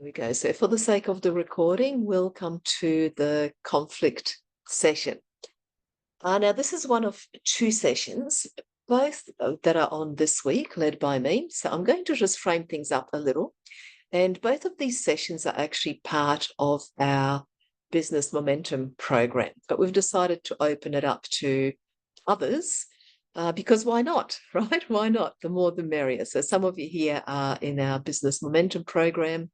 Here we go. So for the sake of the recording, we'll come to the conflict session. Now, this is one of two sessions, both that are on this week, led by me. So I'm going to just frame things up a little. And both of these sessions are actually part of our Business Momentum program, but we've decided to open it up to others because why not, right? Why not? The more the merrier. So some of you here are in our Business Momentum program,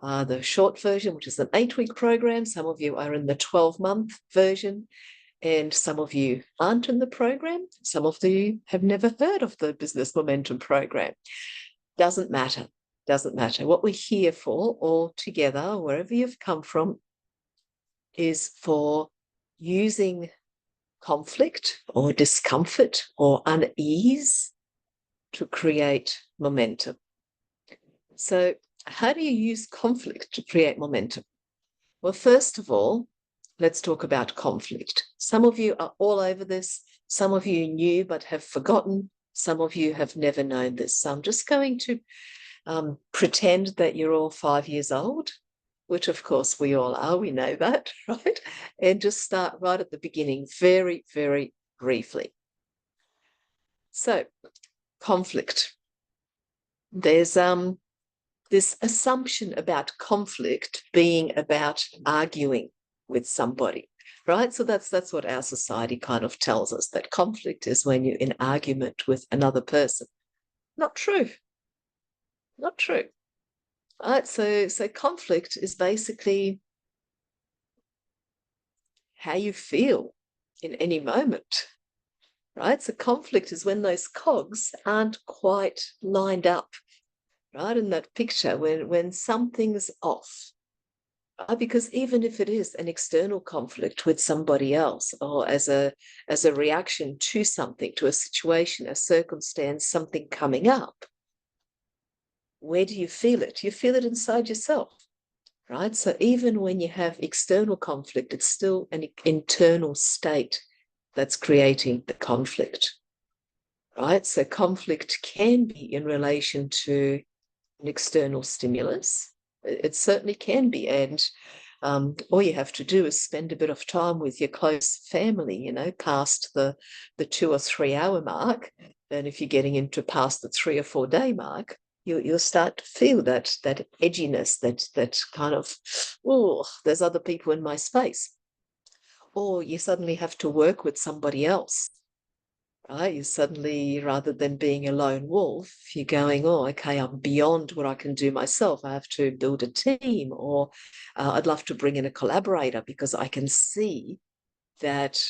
the short version, which is an 8-week program. Some of you are in the 12-month version, and some of you aren't in the program. Some of you have never heard of the Business Momentum program. Doesn't matter. Doesn't matter. What we're here for, all together, wherever you've come from, is for using conflict or discomfort or unease to create momentum. So how do you use conflict to create momentum? Well, first of all, let's talk about conflict. Some of you are all over this. Some of you knew but have forgotten. Some of you have never known this. So I'm just going to pretend that you're all 5 years old, which of course we all are. We know that, right? And just start right at the beginning, very, very briefly. So conflict. There's this assumption about conflict being about arguing with somebody, right? So that's what our society kind of tells us, that conflict is when you're in argument with another person. Not true. Not true. Right? So conflict is basically how you feel in any moment, right? So conflict is when those cogs aren't quite lined up, right? In that picture, when something's off, right? Because even if it is an external conflict with somebody else, or as a reaction to something, to a situation, a circumstance, something coming up, where do you feel it? You feel it inside yourself, right? So even when you have external conflict, it's still an internal state that's creating the conflict, right? So conflict can be in relation to an external stimulus. It certainly can be. And all you have to do is spend a bit of time with your close family, past the 2 or 3 hour mark. And if you're getting into past the 3 or 4 day mark, you'll start to feel that edginess, that kind of, oh, there's other people in my space. Or you suddenly have to work with somebody else, right? You suddenly, rather than being a lone wolf, you're going, oh, okay, I'm beyond what I can do myself. I have to build a team, or I'd love to bring in a collaborator because I can see that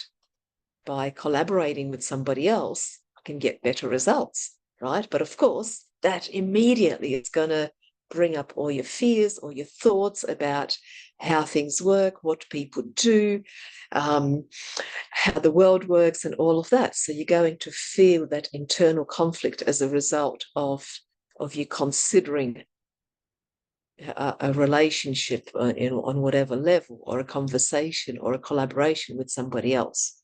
by collaborating with somebody else, I can get better results, right? But of course, that immediately is going to bring up all your fears or your thoughts about how things work, what people do, how the world works, and all of that. So you're going to feel that internal conflict as a result of you considering a relationship on whatever level, or a conversation or a collaboration with somebody else.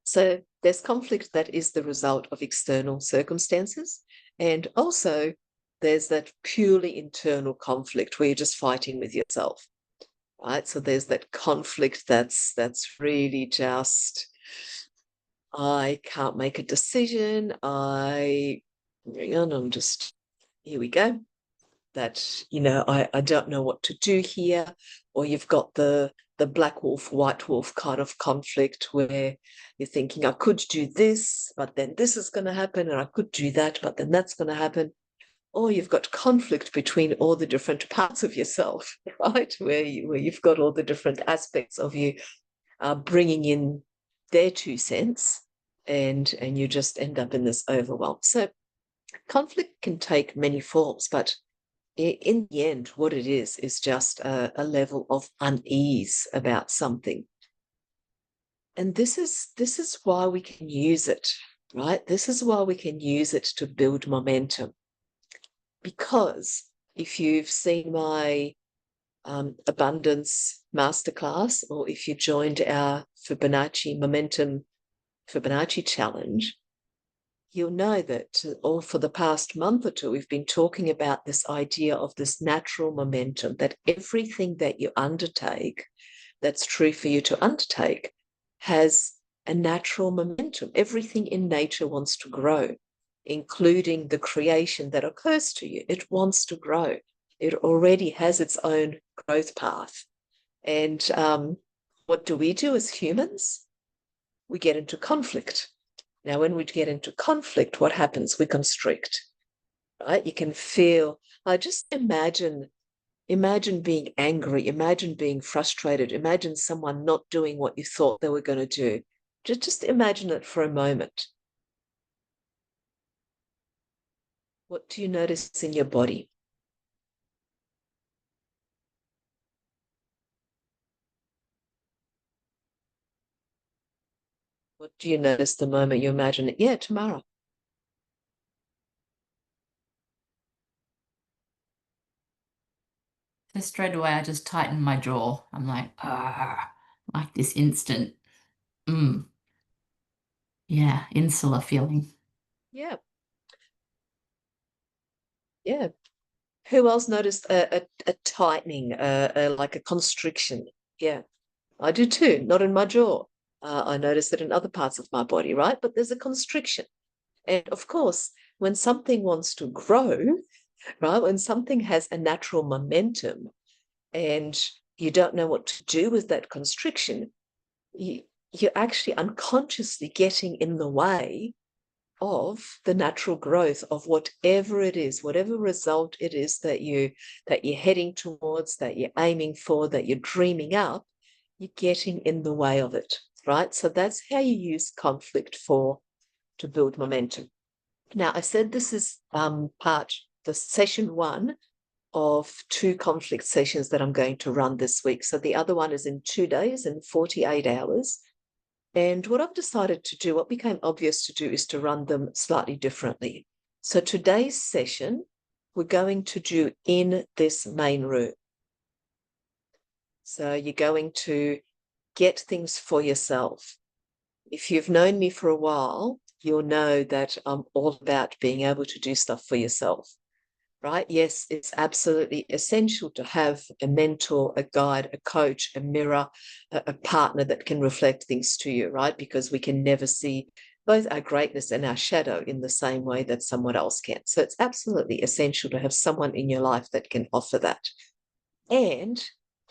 So there's conflict that is the result of external circumstances. And also there's that purely internal conflict where you're just fighting with yourself, right? So there's that conflict that's really just, I can't make a decision. Here we go. That, I don't know what to do here. Or you've got the black wolf, white wolf kind of conflict where you're thinking, I could do this, but then this is going to happen, and I could do that, but then that's going to happen. Or you've got conflict between all the different parts of yourself, right? Where you've got all the different aspects of you bringing in their 2 cents, and you just end up in this overwhelm. So conflict can take many forms, but in the end, what it is just a level of unease about something. And this is why we can use it, right? This is why we can use it to build momentum. Because if you've seen my abundance masterclass, or if you joined our Fibonacci Momentum Fibonacci challenge, you'll know that all for the past month or two, we've been talking about this idea of this natural momentum, that everything that you undertake that's true for you to undertake has a natural momentum. Everything in nature wants to grow, including the creation that occurs to you. It wants to grow. It already has its own growth path. And what do we do as humans? We get into conflict. Now, when we get into conflict, what happens? We constrict, right? You can feel, just imagine being angry, imagine being frustrated, imagine someone not doing what you thought they were going to do. Just imagine it for a moment. What do you notice in your body? What do you notice the moment you imagine it? Yeah, tomorrow. So straight away, I just tighten my jaw. I'm like, ah, like this instant, mm, yeah, insular feeling. Yeah, yeah. Who else noticed a tightening, like a constriction? Yeah, I do too, not in my jaw. I notice it in other parts of my body, right? But there's a constriction. And of course, when something wants to grow, right, when something has a natural momentum and you don't know what to do with that constriction, you, you're actually unconsciously getting in the way of the natural growth of whatever it is, whatever result it is that you're heading towards, that you're aiming for, that you're dreaming up, you're getting in the way of it, right? So that's how you use conflict to build momentum. Now, I said this is the session one of two conflict sessions that I'm going to run this week. So the other one is in 2 days and 48 hours. And what I've decided to do, what became obvious to do, is to run them slightly differently. So today's session, we're going to do in this main room. So you're going to get things for yourself. If you've known me for a while, you'll know that I'm all about being able to do stuff for yourself, right? Yes, it's absolutely essential to have a mentor, a guide, a coach, a mirror, a partner that can reflect things to you, right? Because we can never see both our greatness and our shadow in the same way that someone else can. So it's absolutely essential to have someone in your life that can offer that. And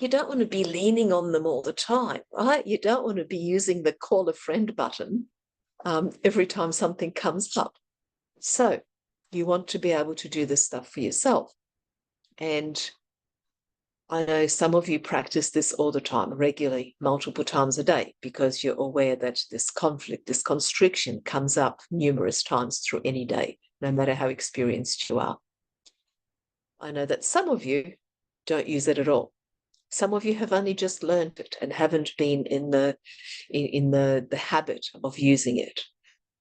you don't want to be leaning on them all the time, right? You don't want to be using the call a friend button every time something comes up. So you want to be able to do this stuff for yourself. And I know some of you practice this all the time, regularly, multiple times a day, because you're aware that this conflict, this constriction comes up numerous times through any day, no matter how experienced you are. I know that some of you don't use it at all. Some of you have only just learned it and haven't been in the habit of using it,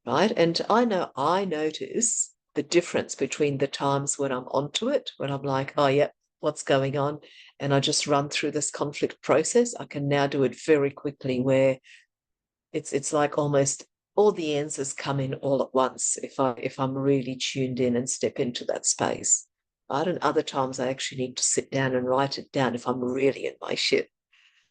right? And I know I notice the difference between the times when I'm onto it, when I'm like, oh, yeah, what's going on? And I just run through this conflict process. I can now do it very quickly, where it's like almost all the answers come in all at once if I'm really tuned in and step into that space. Right? And other times I actually need to sit down and write it down if I'm really in my shit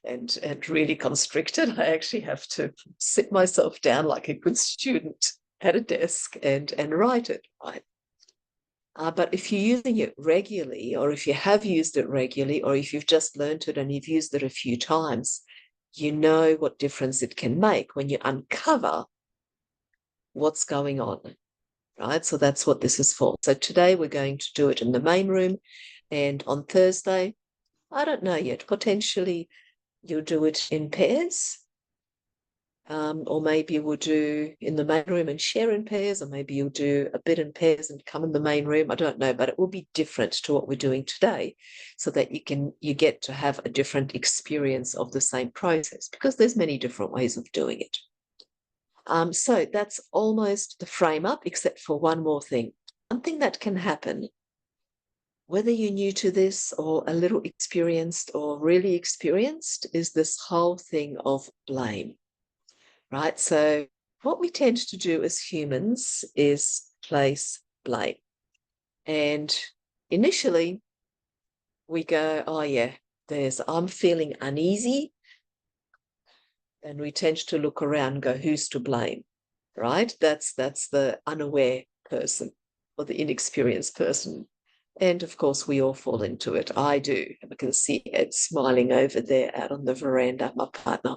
and really constricted. I actually have to sit myself down like a good student at a desk and write it, right? But if you're using it regularly, or if you have used it regularly, or if you've just learned it and you've used it a few times, you know what difference it can make when you uncover what's going on, right? So that's what this is for. So today we're going to do it in the main room, and on Thursday, I don't know yet, potentially you'll do it in pairs. Or maybe we'll do in the main room and share in pairs, or maybe you'll do a bit in pairs and come in the main room. I don't know, but it will be different to what we're doing today, so that you get to have a different experience of the same process, because there's many different ways of doing it. So that's almost the frame up, except for one more thing. One thing that can happen, whether you're new to this or a little experienced or really experienced, is this whole thing of blame, right? So what we tend to do as humans is place blame. And initially we go, oh yeah, I'm feeling uneasy. And we tend to look around and go, who's to blame? Right? That's the unaware person or the inexperienced person. And of course, we all fall into it. I do. I can see Ed smiling over there out on the veranda, my partner.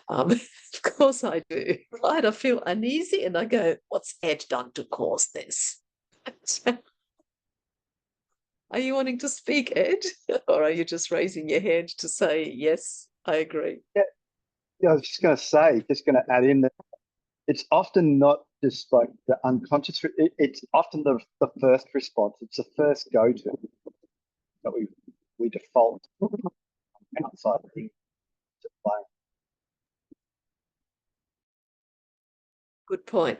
Of course I do, right? I feel uneasy and I go, what's Ed done to cause this? Are you wanting to speak, Ed? Or are you just raising your hand to say, yes, I agree? Yeah, I was just going to say, just going to add in that it's often not just like the unconscious, it's often the first response. It's the first go-to that we default outside of things to blame. Good point.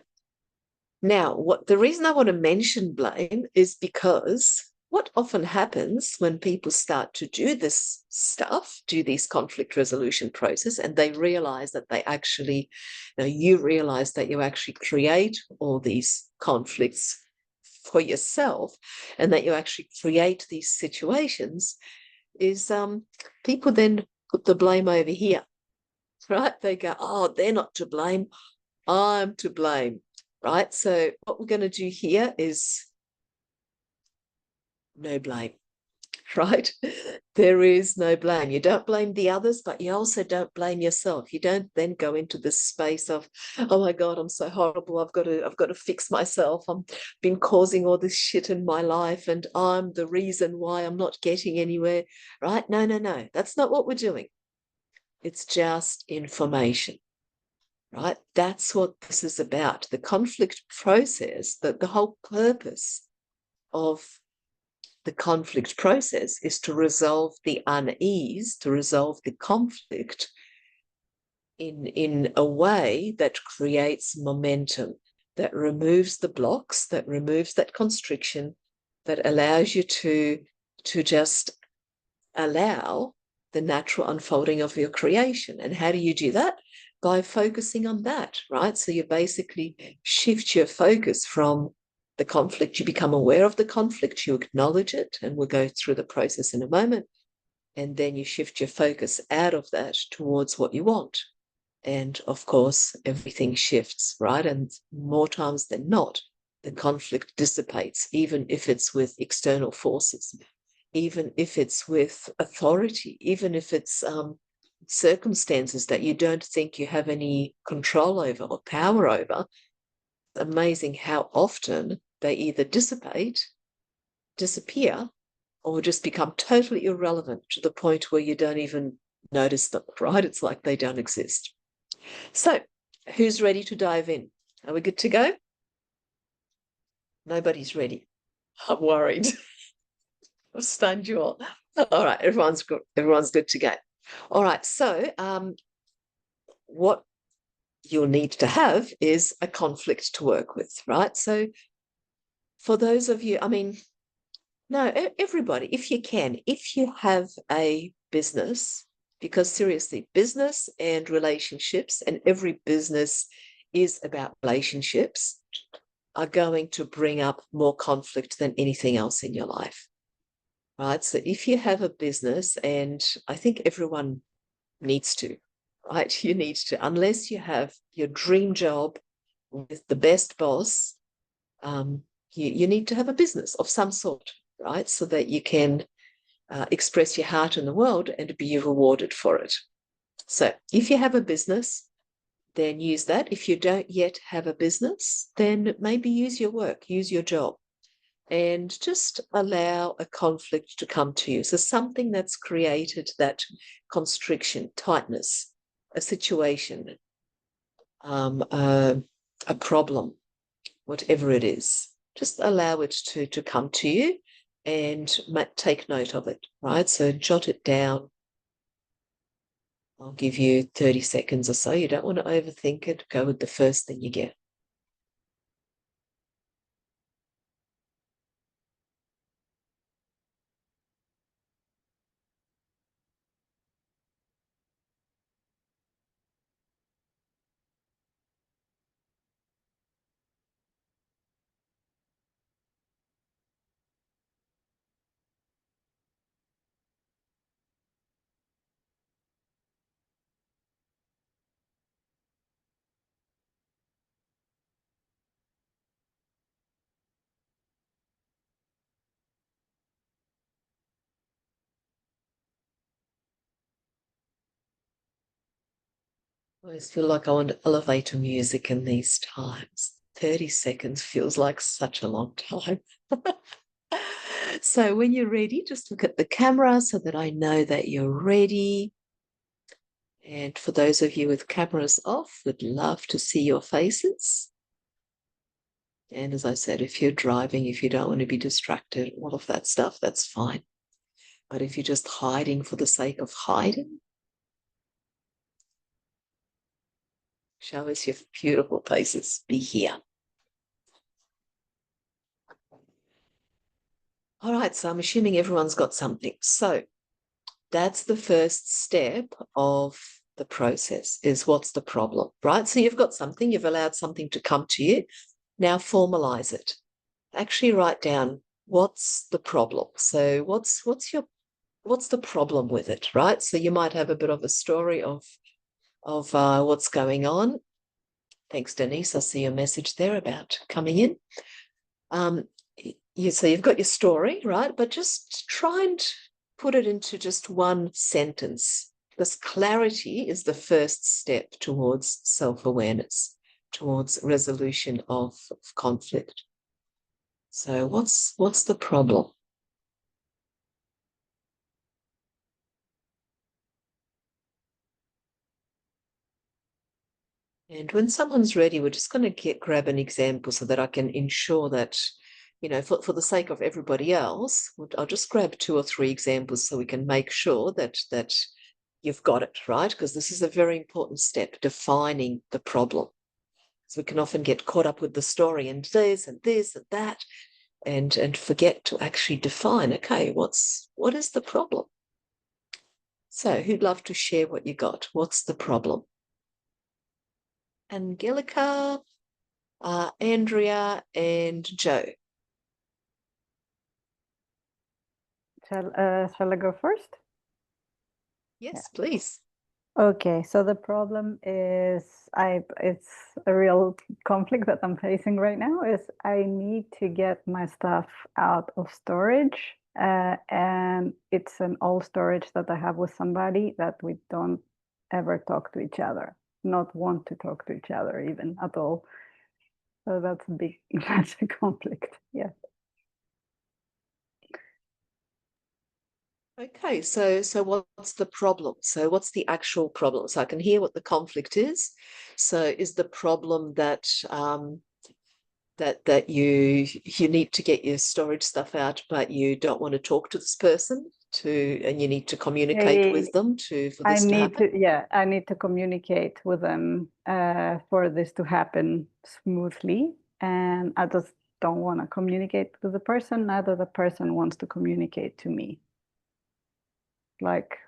Now, the reason I want to mention blame is because what often happens when people start to do this stuff, do these conflict resolution process, and they realize that they actually, you realize that you actually create all these conflicts for yourself and that you actually create these situations, is people then put the blame over here, right? They go, oh, they're not to blame, I'm to blame. Right. So what we're going to do here is no blame, right? There is no blame. You don't blame the others, but you also don't blame yourself. You don't then go into this space of, oh my God, I'm so horrible. I've got to fix myself. I've been causing all this shit in my life and I'm the reason why I'm not getting anywhere. Right? No. That's not what we're doing. It's just information. Right? That's what this is about. The conflict process, that the whole purpose of the conflict process is to resolve the unease, to resolve the conflict in a way that creates momentum, that removes the blocks, that removes that constriction, that allows you to just allow the natural unfolding of your creation. And how do you do that? By focusing on that, right? So you basically shift your focus from the conflict. You become aware of the conflict, you acknowledge it, and we'll go through the process in a moment. And then you shift your focus out of that towards what you want. And of course, everything shifts, right? And more times than not, the conflict dissipates, even if it's with external forces, even if it's with authority, even if it's circumstances that you don't think you have any control over or power over. It's amazing how often they either dissipate, disappear, or just become totally irrelevant to the point where you don't even notice them, right? It's like they don't exist. So, who's ready to dive in? Are we good to go? Nobody's ready. I'm worried. I've stunned you all. All right, everyone's good. Everyone's good to go. All right, so what you'll need to have is a conflict to work with, right? So for those of you, I mean, no, everybody, if you have a business, because seriously, business and relationships, and every business is about relationships, are going to bring up more conflict than anything else in your life, right? So if you have a business, and I think everyone needs to, right? You need to, unless you have your dream job with the best boss, you need to have a business of some sort, right? So that you can express your heart in the world and be rewarded for it. So if you have a business, then use that. If you don't yet have a business, then maybe use your work, use your job, and just allow a conflict to come to you. So something that's created that constriction, tightness, a situation, a problem, whatever it is, just allow it to come to you and take note of it, right? So jot it down. I'll give you 30 seconds or so. You don't want to overthink it. Go with the first thing you get. I always feel like I want elevator music in these times. 30 seconds feels like such a long time. So when you're ready, just look at the camera so that I know that you're ready. And for those of you with cameras off, would love to see your faces. And as I said, if you're driving, if you don't want to be distracted, all of that stuff, that's fine. But if you're just hiding for the sake of hiding, show us your beautiful faces. Be here. All right, so I'm assuming everyone's got something. So that's the first step of the process, is what's the problem, right? So you've got something, you've allowed something to come to you. Now formalize it. Actually write down what's the problem. So what's the problem with it, right? So you might have a bit of a story of what's going on. Thanks, Denise. I see your message there about coming in. So you've got your story, right? But just try and put it into just one sentence. This clarity is the first step towards self-awareness, towards resolution of conflict. So what's the problem? And when someone's ready, we're just going to grab an example so that I can ensure that, for the sake of everybody else, I'll just grab 2 or 3 examples so we can make sure that you've got it, right? Because this is a very important step, defining the problem. So we can often get caught up with the story and this and this and that, and forget to actually define, okay, what is the problem? So who'd love to share what you got? What's the problem? Angelica, Andrea, and Joe. Shall I go first? Yes, please. Okay, so the problem is it's a real conflict that I'm facing right now is I need to get my stuff out of storage, and it's an old storage that I have with somebody that we don't ever talk to each other, not want to talk to each other even at all. So that's a big, that's a conflict. Yeah. Okay, so what's the problem? So what's the actual problem? So I can hear what the conflict is. So is the problem that that you need to get your storage stuff out, but you don't want to talk to this person and you need to communicate with them for this to happen? I need to communicate with them for this to happen smoothly, and I just don't want to communicate with the person, neither the person wants to communicate to me. Like,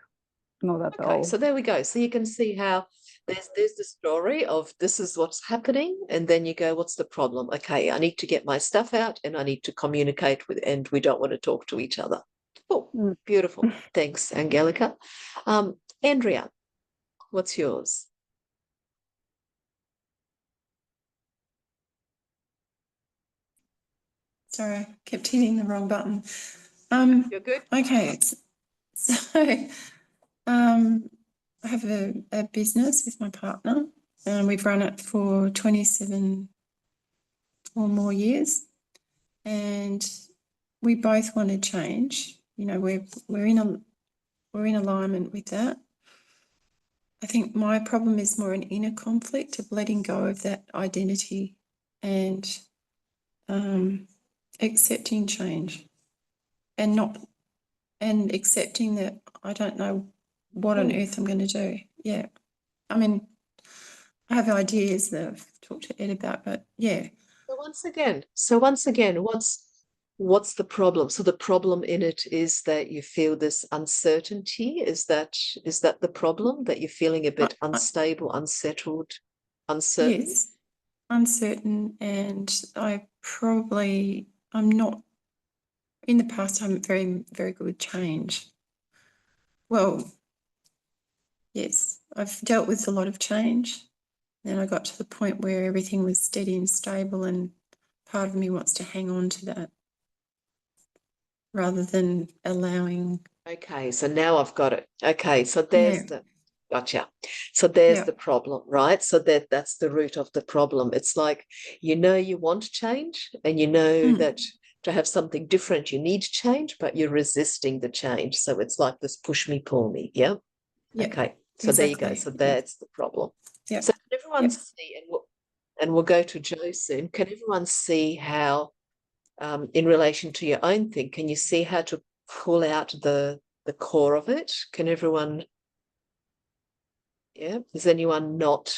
not at all. Okay, so there we go. So you can see how there's the story of this is what's happening, and then you go, what's the problem? Okay, I need to get my stuff out and I need to communicate with, and we don't want to talk to each other. Oh, beautiful. Thanks, Angelica. Andrea, what's yours? Sorry, I kept hitting the wrong button. You're good. Okay, so I have a business with my partner, and we've run it for 27 or more years, and we both want to change. You know, we're in alignment with that. I think my problem is more an inner conflict of letting go of that identity and accepting change, and accepting that I don't know what on earth I'm going to do. Yeah. I mean, I have ideas that I've talked to Ed about, but yeah. So once again, what's the problem? So the problem in it is that you feel this uncertainty. Is that the problem, that you're feeling a bit unstable, unsettled, uncertain? Yes, uncertain, and I'm not, in the past, I'm very, very good with change. Well, yes, I've dealt with a lot of change. Then I got to the point where everything was steady and stable, and part of me wants to hang on to that rather than allowing. Okay, so now I've got it. Okay, so there's Gotcha. So there's Yeah. the problem, right? So that's the root of the problem. It's like, you know, you want change, and you know that to have something different, you need change, but you're resisting the change. So it's like this push me, pull me. Yeah. Yeah. Okay. So there you go. Exactly. So that's the problem. Yeah. So can everyone Yeah. see, and we'll go to Jo soon. Can everyone see how, in relation to your own thing, can you see how to pull out the core of it? Can everyone? Yeah. Is anyone not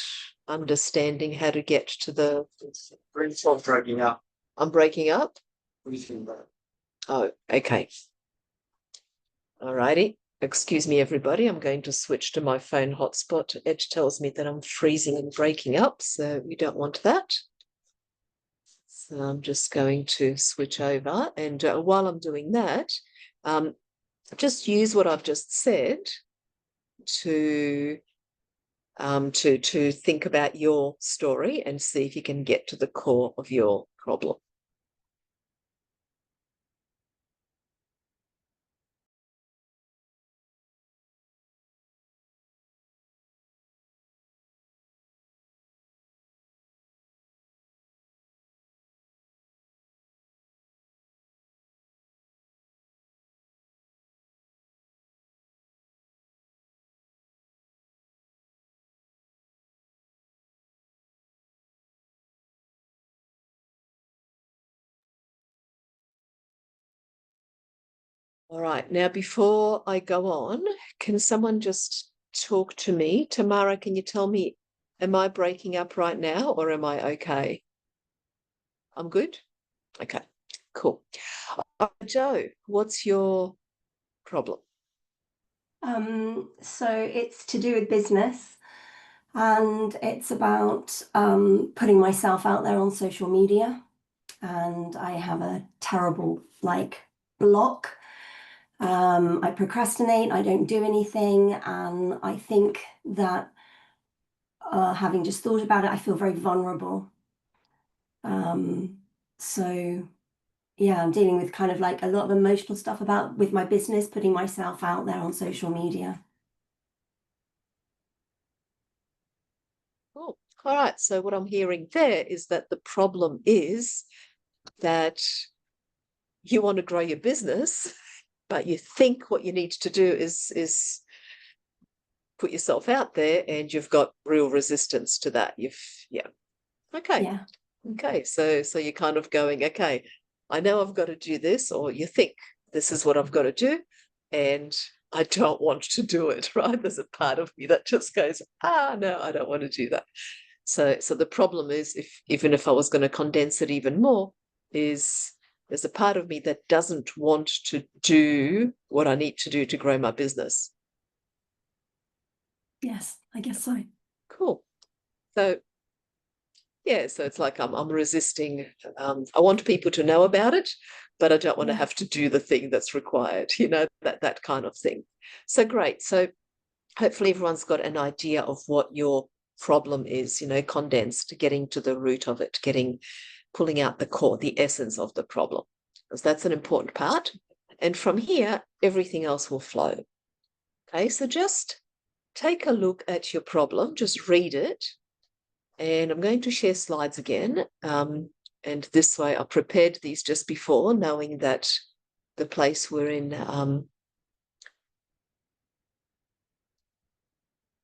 understanding how to get to the? Brainstorm breaking up. I'm breaking up. What do you think about it? Oh, okay. All righty. Excuse me, everybody. I'm going to switch to my phone hotspot. It tells me that I'm freezing and breaking up, so we don't want that. So I'm just going to switch over, and while I'm doing that, just use what I've just said to think about your story and see if you can get to the core of your problem. All right. Now, before I go on, can someone just talk to me? Tamara, can you tell me, am I breaking up right now, or am I okay? I'm good? Okay, cool. Jo, what's your problem? So it's to do with business, and it's about putting myself out there on social media, and I have a terrible block. I procrastinate, I don't do anything, and I think that having just thought about it, I feel very vulnerable. So yeah, I'm dealing with kind of like a lot of emotional stuff with my business, putting myself out there on social media. Oh, all right. So what I'm hearing there is that the problem is that you want to grow your business, but you think what you need to do is put yourself out there, and you've got real resistance to that. Okay. Yeah. Okay. So you're kind of going, okay, I know I've got to do this, or you think this is what I've got to do, and I don't want to do it, right? There's a part of me that just goes, no, I don't want to do that. So the problem is, even if I was going to condense it even more, is there's a part of me that doesn't want to do what I need to do to grow my business. Yes, I guess so. Cool. So yeah, so it's like I'm resisting. I want people to know about it, but I don't want to have to do the thing that's required, that kind of thing. So great. So hopefully everyone's got an idea of what your problem is, condensed, getting to the root of it, pulling out the core, the essence of the problem, because that's an important part. And from here, everything else will flow. Okay, so just take a look at your problem, just read it. And I'm going to share slides again. And this way, I prepared these just before, knowing that the place we're in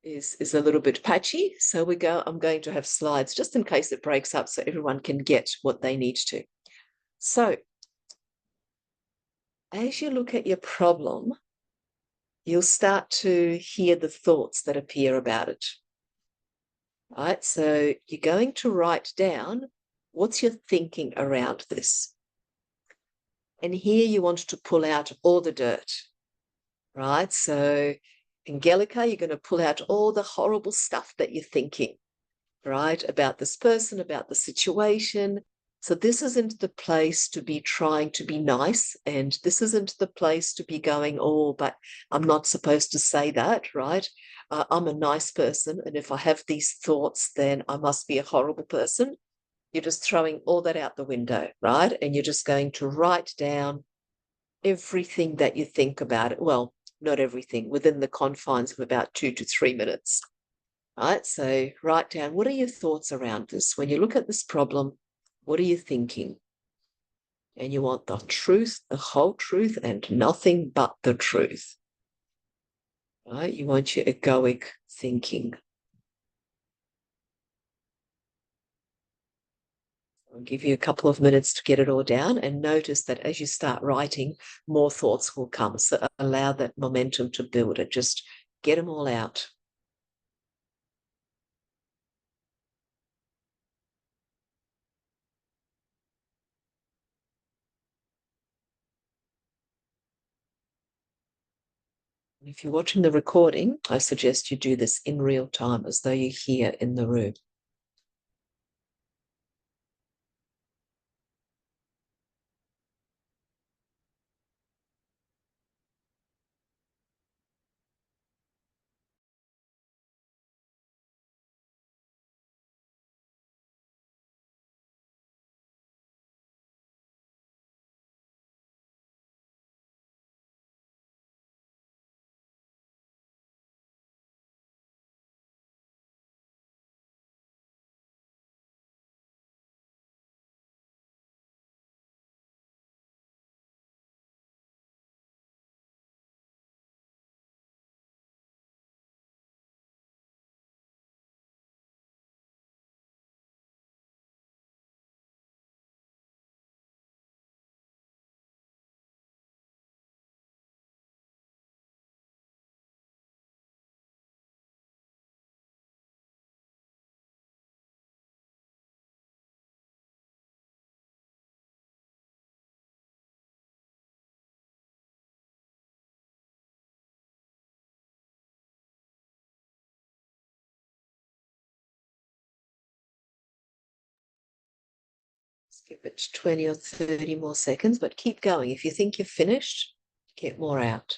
is a little bit patchy. So I'm going to have slides just in case it breaks up, so everyone can get what they need to. So as you look at your problem, you'll start to hear the thoughts that appear about it. Right? So you're going to write down what's your thinking around this. And here you want to pull out all the dirt, right? So Angelica, you're going to pull out all the horrible stuff that you're thinking, right? About this person, about the situation. So this isn't the place to be trying to be nice. And this isn't the place to be going, oh, but I'm not supposed to say that, right? I'm a nice person. And if I have these thoughts, then I must be a horrible person. You're just throwing all that out the window, right? And you're just going to write down everything that you think about it. Well, not everything, within the confines of about 2 to 3 minutes. Right? So write down, what are your thoughts around this? When you look at this problem, what are you thinking? And you want the truth, the whole truth, and nothing but the truth. Right? You want your egoic thinking. I'll give you a couple of minutes to get it all down, and notice that as you start writing, more thoughts will come. So allow that momentum to build it. Just get them all out. If you're watching the recording, I suggest you do this in real time, as though you're here in the room. Give it 20 or 30 more seconds, but keep going. If you think you're finished, get more out.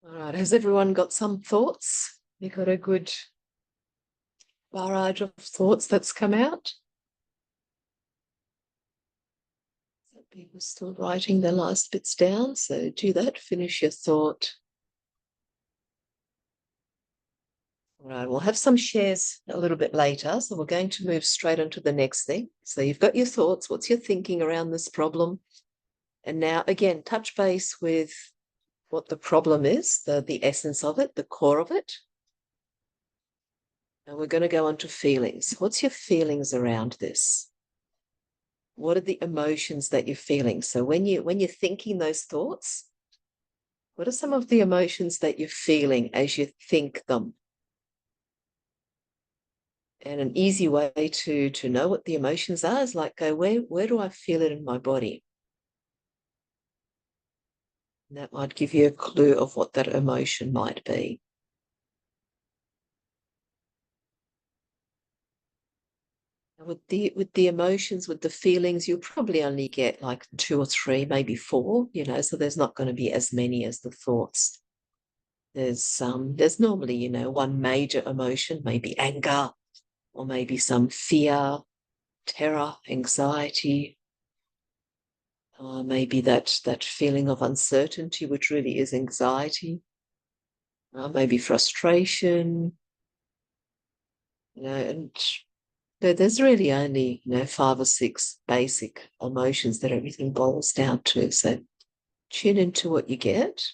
All right, has everyone got some thoughts? You got a good barrage of thoughts that's come out? People still writing their last bits down, so do that, finish your thought. All right, we'll have some shares a little bit later, so we're going to move straight on to the next thing. So you've got your thoughts, what's your thinking around this problem? And now, again, touch base with what the problem is, the essence of it, the core of it. And we're going to go on to feelings. What's your feelings around this? What are the emotions that you're feeling? So when you're thinking those thoughts, what are some of the emotions that you're feeling as you think them? And an easy way to know what the emotions are is like, go, where do I feel it in my body? And that might give you a clue of what that emotion might be. With the emotions, with the feelings, you'll probably only get like 2 or 3, maybe 4, so there's not going to be as many as the thoughts. There's normally, one major emotion, maybe anger, or maybe some fear, terror, anxiety, maybe that feeling of uncertainty, which really is anxiety, maybe frustration, and there's really only 5 or 6 basic emotions that everything boils down to. So tune into what you get.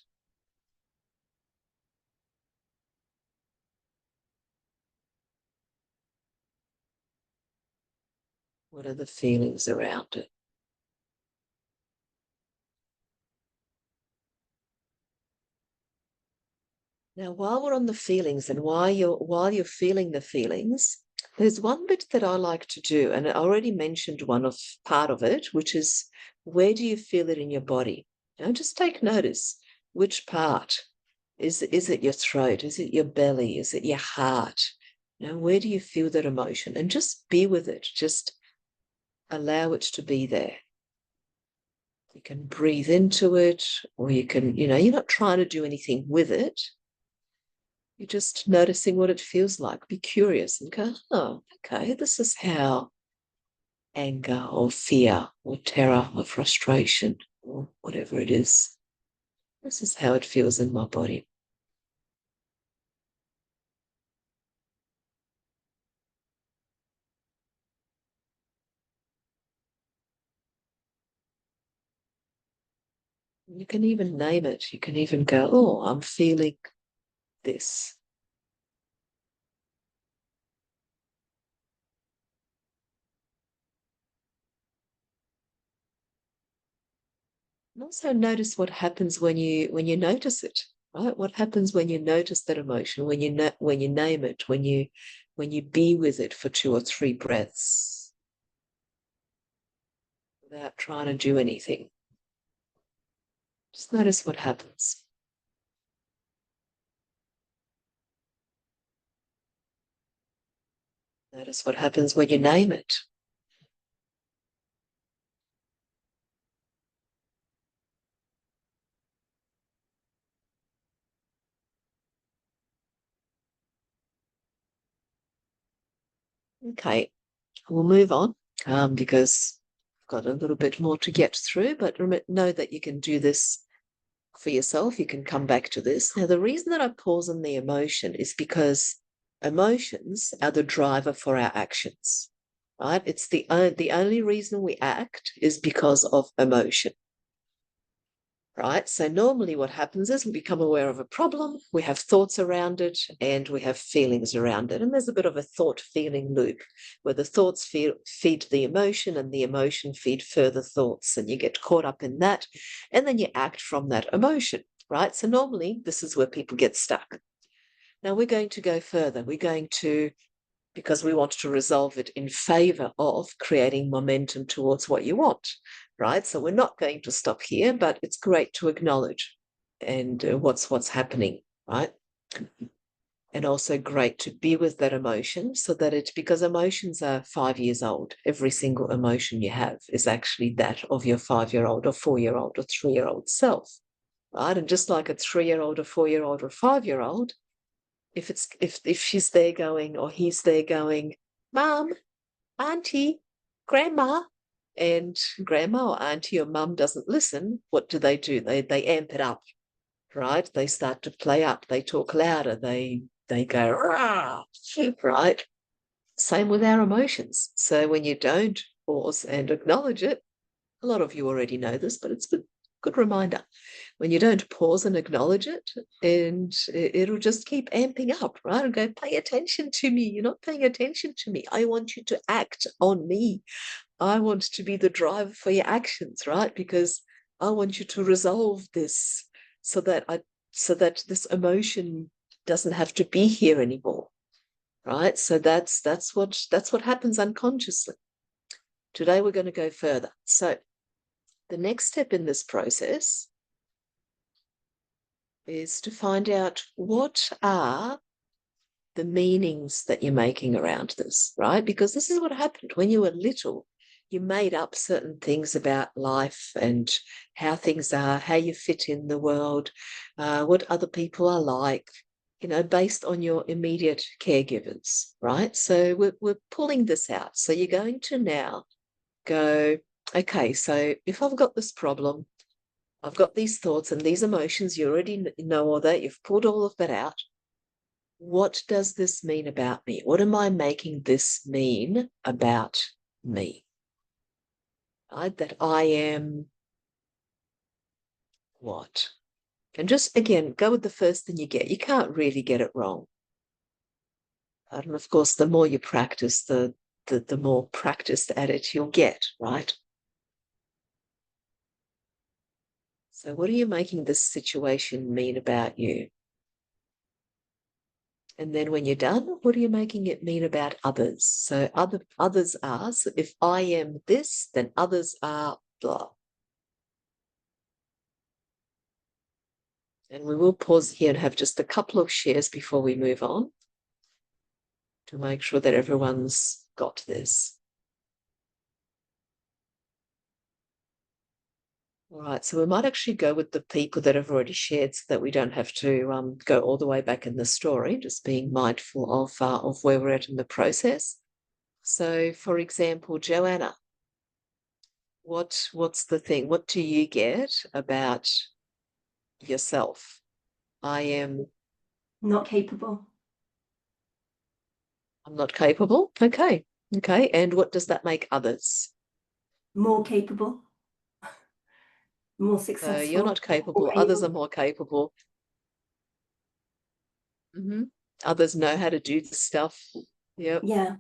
What are the feelings around it? Now, while we're on the feelings and while you're feeling the feelings, there's one bit that I like to do, and I already mentioned part of it, which is, where do you feel it in your body? Now, just take notice. Which part? Is it your throat? Is it your belly? Is it your heart? You know, where do you feel that emotion? And just be with it. Just allow it to be there. You can breathe into it, or you can, you know, you're not trying to do anything with it. You're just noticing what it feels like. Be curious and go, oh, okay, this is how anger or fear or terror or frustration or whatever it is, this is how it feels in my body. You can even name it. You can even go, oh, I'm feeling this. And also notice what happens when you notice it, right? What happens when you notice that emotion, when you name it, when you be with it for 2 or 3 breaths without trying to do anything. Just notice what happens. Notice what happens when you name it. Okay, we'll move on because I've got a little bit more to get through, but know that you can do this for yourself. You can come back to this. Now, the reason that I pause on the emotion is because emotions are the driver for our actions, right? It's the only reason we act is because of emotion. Right? So normally what happens is we become aware of a problem, we have thoughts around it, and we have feelings around it. And there's a bit of a thought-feeling loop where the thoughts feed the emotion and the emotion feed further thoughts, and you get caught up in that, and then you act from that emotion, right? So normally this is where people get stuck. Now we're going to go further. We're going to, because we want to resolve it in favor of creating momentum towards what you want, right? So we're not going to stop here, but it's great to acknowledge and what's happening, right? And also great to be with that emotion so that it's, because emotions are 5 years old. Every single emotion you have is actually that of your 5-year-old or 4-year-old or 3-year-old self, right? And just like a 3-year-old or 4-year-old or 5-year-old, if she's there going or he's there going, Mom, Auntie, Grandma, and Grandma or Auntie or Mum doesn't listen, what do? They amp it up, right? They start to play up. They talk louder. They go, rah, right? Same with our emotions. So when you don't pause and acknowledge it, a lot of you already know this, but it's a good reminder. When you don't pause and acknowledge it, and it'll just keep amping up, right? And go, pay attention to me. You're not paying attention to me. I want you to act on me. I want to be the driver for your actions, right? Because I want you to resolve this so that this emotion doesn't have to be here anymore, right? So that's what happens unconsciously. Today we're going to go further. So the next step in this process is to find out what are the meanings that you're making around this, right? Because this is what happened when you were little. You made up certain things about life and how things are, how you fit in the world, what other people are like, you know, based on your immediate caregivers, right? So we're pulling this out. So you're going to now go, okay, so if I've got this problem, I've got these thoughts and these emotions, you already know all that, you've pulled all of that out. What does this mean about me? What am I making this mean about me? Right? That I am what? And just, again, go with the first thing you get. You can't really get it wrong. And of course, the more you practice, the more practiced at it you'll get, right? So what are you making this situation mean about you? And then when you're done, what are you making it mean about others? So others are, so if I am this, then others are blah. And we will pause here and have just a couple of shares before we move on. to make sure that everyone's got this. All right, so we might actually go with the people that have already shared so that we don't have to go all the way back in the story, just being mindful of where we're at in the process. So, for example, Joanna, what's the thing? What do you get about yourself? I am Not capable. I'm not capable. Okay. Okay. And what does that make others? More capable. More So successful. you're not capable, more others are able. more capable. Others know how to do the stuff. Yep. Yeah.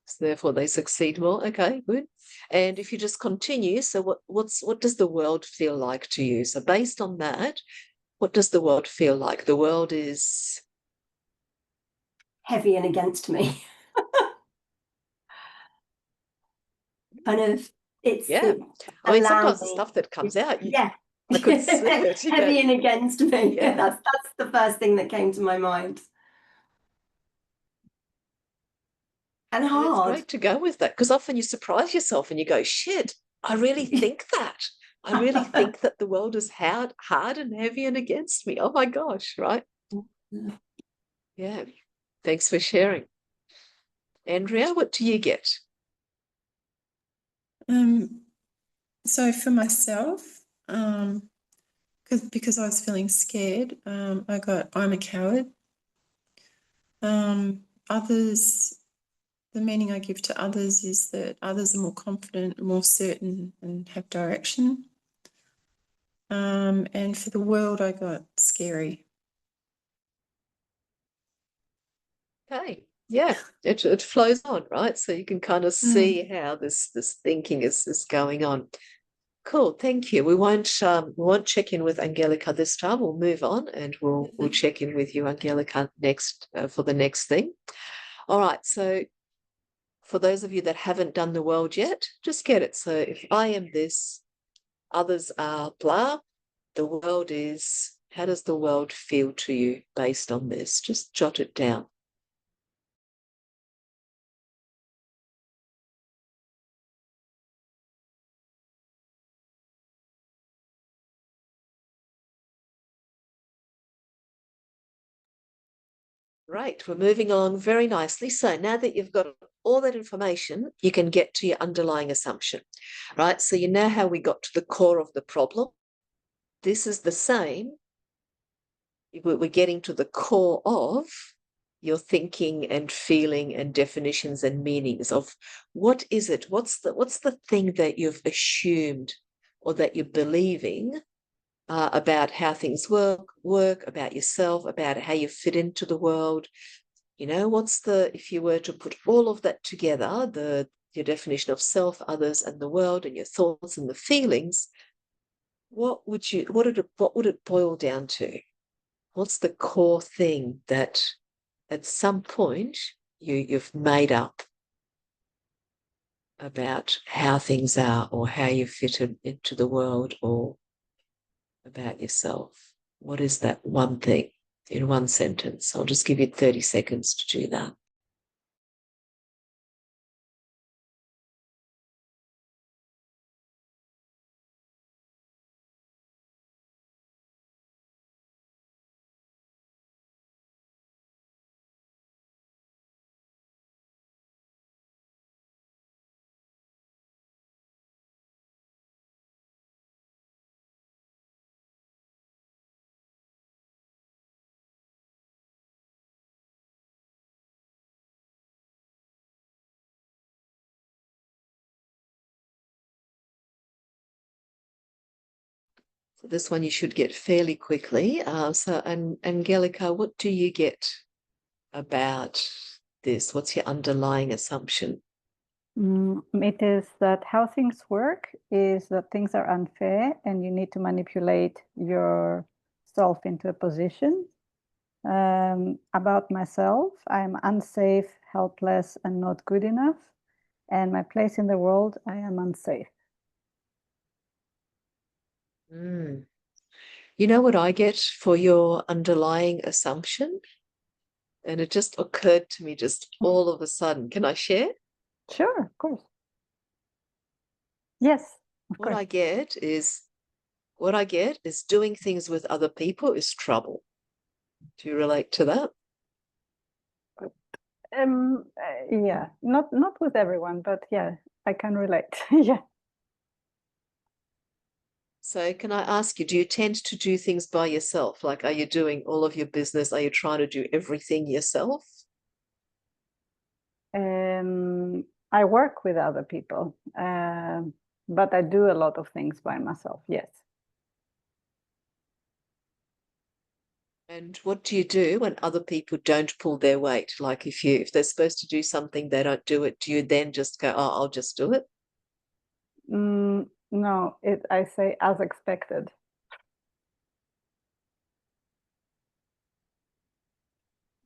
So therefore they succeed more. Okay, good. And if you just continue, so what does the world feel like to you? So based on that, what does the world feel like? The world is Heavy and against me. Kind of, yeah. it I mean, allows sometimes the me. stuff that comes out, Yeah. I could see it. You Heavy go, and against me. yeah. That's the first thing that came to my mind. And And it's hard. great to go with that because often you surprise yourself and you go, shit, I really think that. I really think that the world is hard and heavy and against me. Oh my gosh, right? Yeah. Thanks for sharing. Andrea, what do you get? So for myself, because I was feeling scared, I got I'm a coward. Others, the meaning I give to others is that others are more confident, more certain, and have direction. And for the world, I got scary. Okay. Yeah, it flows on, right? So you can kind of see how this thinking is going on. Cool, thank you. We won't check in with Angelica this time. We'll move on and we'll check in with you, Angelica, next for the next thing. All right. So for those of you that haven't done the world yet, just get it. So if I am this, others are blah, the world is, how does the world feel to you based on this? Just jot it down. Right, we're moving along very nicely. So now that you've got all that information, you can get to your underlying assumption, right? So you know how we got to the core of the problem. This is the same. We're getting to the core of your thinking and feeling and definitions and meanings of what is it? What's the thing that you've assumed or that you're believing about how things work, about yourself, about how you fit into the world. You know, if you were to put all of that together, your definition of self, others, and the world, and your thoughts and the feelings, what would it boil down to? What's the core thing that at some point you've made up about how things are or how you fit into the world or about yourself? What is that one thing in one sentence? I'll just give you 30 seconds to do that. So this one you should get fairly quickly. Angelica, what do you get about this? What's your underlying assumption? It is that how things work is that things are unfair and you need to manipulate yourself into a position. About myself, I'm unsafe, helpless, and not good enough. And my place in the world, I am unsafe. You know what I get for your underlying assumption? And it just occurred to me just all of a sudden. Can I share? Sure, of course. Yes, of What course. I get is doing things with other people is trouble. Do you relate to that? Yeah, not with everyone, but yeah, I can relate. Yeah. So can I ask you, do you tend to do things by yourself? Like, are you doing all of your business? Are you trying to do everything yourself? I work with other people, but I do a lot of things by myself. Yes. And what do you do when other people don't pull their weight? Like if they're supposed to do something, they don't do it. Do you then just go, oh, I'll just do it? No, I say as expected.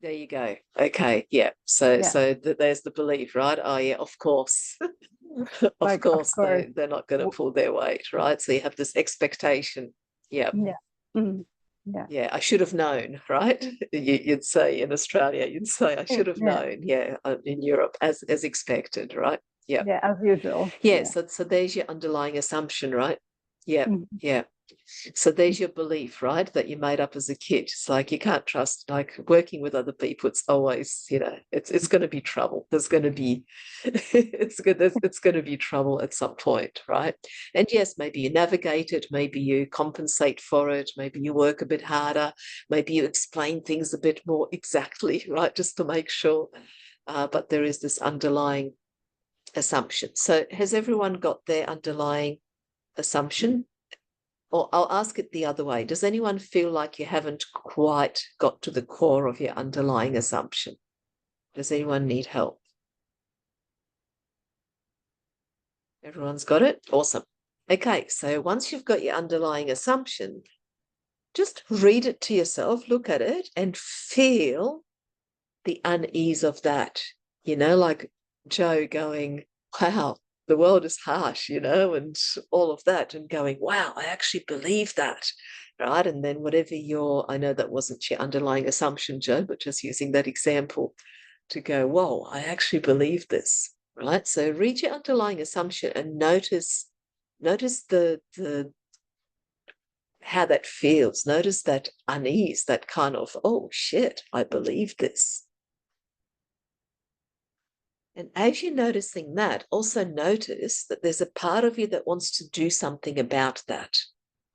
There you go. Okay, yeah. So Yeah. there's the belief, right? Oh yeah, of course. Like, Of of course, course. they're not going to pull their weight, right? So you have this expectation. Yeah. Yeah. Yeah. Yeah, I should have known, right? You'd say in Australia, you'd say, I should have Yeah. known. Yeah, in Europe, as expected, right? Yeah. Yeah, as usual. Yeah, so there's your underlying assumption, right? Yeah, Mhm. yeah. So there's your belief, right? That you made up as a kid. It's like you can't trust, like working with other people. It's always, it's going to be trouble. There's going to be, it's going to be trouble at some point, right? And yes, maybe you navigate it. Maybe you compensate for it. Maybe you work a bit harder. Maybe you explain things a bit more exactly, right? Just to make sure. But there is this underlying assumption. So has everyone got their underlying assumption? Or I'll ask it the other way. Does anyone feel like you haven't quite got to the core of your underlying assumption? Does anyone need help? Everyone's got it? Awesome. Okay, so once you've got your underlying assumption, just read it to yourself, look at it, and feel the unease of that. Like Joe going, wow, the world is harsh, and all of that, and going, wow, I actually believe that, right? And then I know that wasn't your underlying assumption, Joe, but just using that example to go, whoa, I actually believe this, right? So read your underlying assumption and notice the how that feels. Notice that unease, that kind of, oh shit, I believe this. And as you're noticing that, also notice that there's a part of you that wants to do something about that,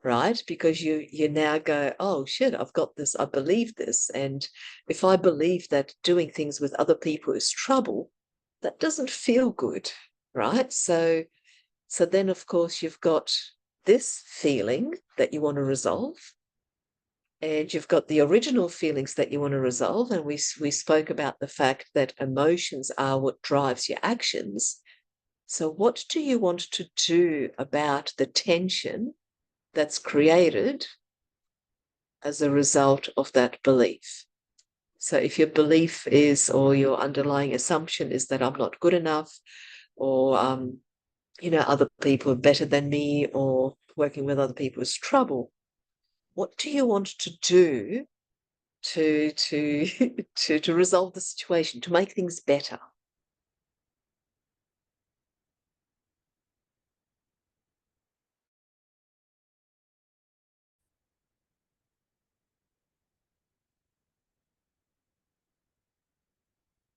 right? Because you now go, oh shit, I've got this, I believe this. And if I believe that doing things with other people is trouble, that doesn't feel good, right? So then of course you've got this feeling that you want to resolve. And you've got the original feelings that you want to resolve. And we spoke about the fact that emotions are what drives your actions. So what do you want to do about the tension that's created as a result of that belief? So if your belief is, or your underlying assumption is that I'm not good enough, or, other people are better than me, or working with other people is trouble, what do you want to do to resolve the situation, to make things better?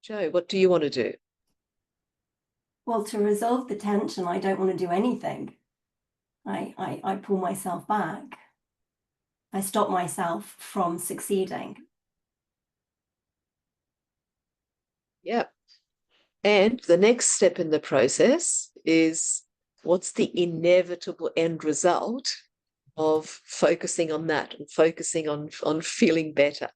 Joe, what do you want to do? Well, to resolve the tension, I don't want to do anything. I pull myself back. I stop myself from succeeding. Yeah. And the next step in the process is, what's the inevitable end result of focusing on that and focusing on feeling better,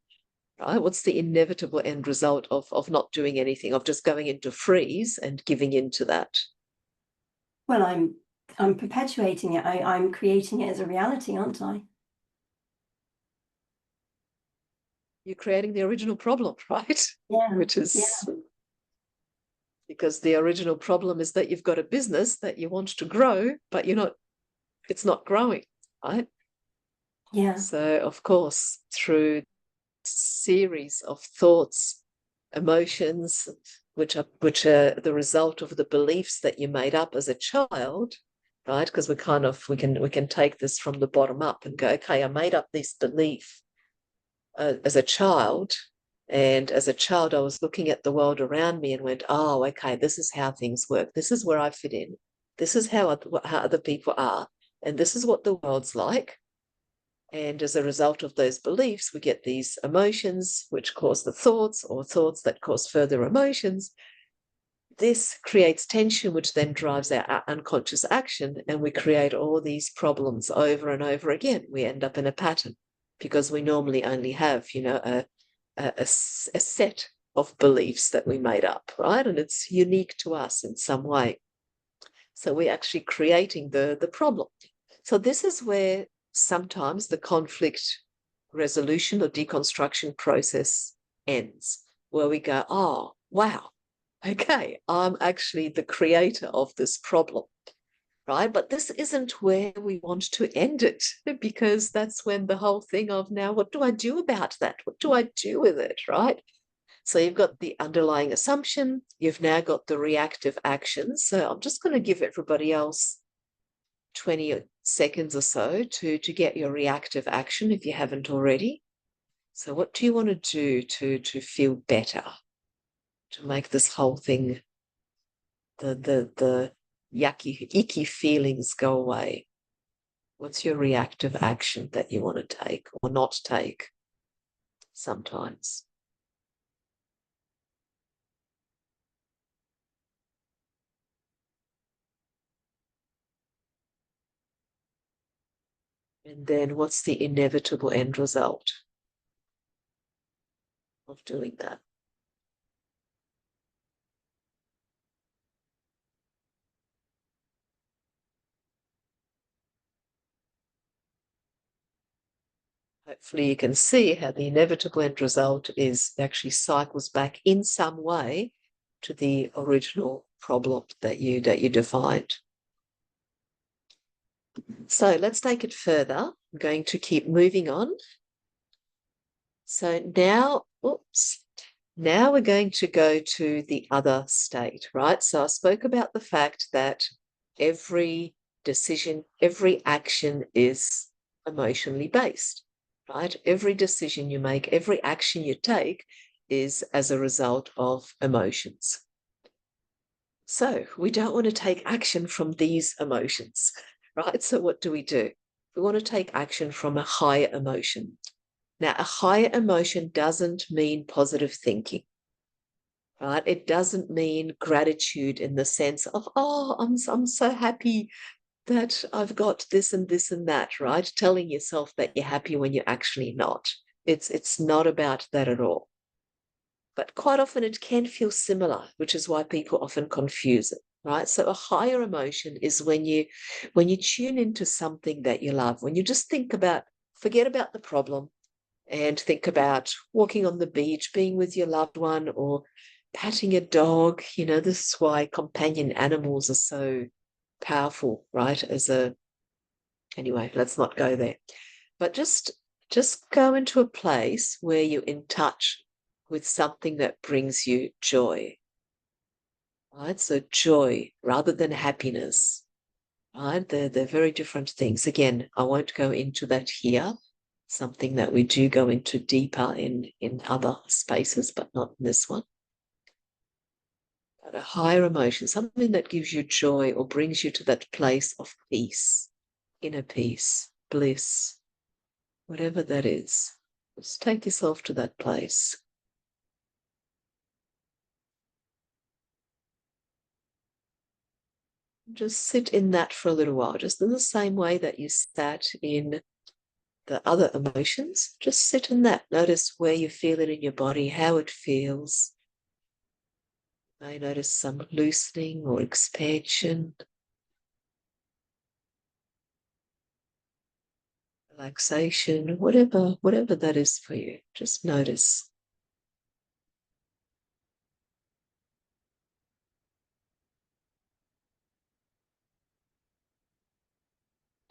right? What's the inevitable end result of not doing anything, of just going into freeze and giving into that? Well, I'm perpetuating it. I'm creating it as a reality, aren't I? You're creating the original problem, right? Yeah. Which is because the original problem is that you've got a business that you want to grow, but it's not growing, right? Yeah. So of course, through series of thoughts, emotions, which are the result of the beliefs that you made up as a child, right? Because we can take this from the bottom up and go, okay, I made up this belief as a child, and as a child I was looking at the world around me and went, oh, okay, this is how things work. This is where I fit in. This is how other people are, and this is what the world's like. And as a result of those beliefs, we get these emotions which cause the thoughts, or thoughts that cause further emotions. This creates tension, which then drives our unconscious action, and we create all these problems over and over again. We end up in a pattern because we normally only have, a set of beliefs that we made up, right? And it's unique to us in some way. So we're actually creating the problem. So this is where sometimes the conflict resolution or deconstruction process ends, where we go, oh, wow, okay, I'm actually the creator of this problem, right? But this isn't where we want to end it, because that's when the whole thing of, now, what do I do about that? What do I do with it, right? So you've got the underlying assumption, you've now got the reactive action. So I'm just going to give everybody else 20 seconds or so to get your reactive action if you haven't already. So what do you want to do to feel better, to make this whole thing, the yucky, icky feelings go away? What's your reactive action that you want to take or not take sometimes? And then what's the inevitable end result of doing that? Hopefully you can see how the inevitable end result is actually cycles back in some way to the original problem that you defined. So let's take it further. I'm going to keep moving on. So now, now we're going to go to the other state, right? So I spoke about the fact that every decision, every action is emotionally based, right? Every decision you make, every action you take is as a result of emotions. So we don't want to take action from these emotions, right? So what do? We want to take action from a higher emotion. Now, a higher emotion doesn't mean positive thinking, right? It doesn't mean gratitude in the sense of, oh, I'm so happy that I've got this and this and that, right? Telling yourself that you're happy when you're actually not. It's not about that at all. But quite often it can feel similar, which is why people often confuse it, right? So a higher emotion is when you tune into something that you love, when you just forget about the problem and think about walking on the beach, being with your loved one, or patting a dog. This is why companion animals are so powerful, right? Anyway, let's not go there. But just go into a place where you're in touch with something that brings you joy, right? So joy rather than happiness, right? They're very different things. Again, I won't go into that here. Something that we do go into deeper in other spaces, but not in this one. But a higher emotion, something that gives you joy or brings you to that place of peace, inner peace, bliss, whatever that is. Just take yourself to that place. Just sit in that for a little while, just in the same way that you sat in the other emotions. Just sit in that. Notice where you feel it in your body, how it feels. You may notice some loosening or expansion, relaxation, whatever that is for you. Just notice.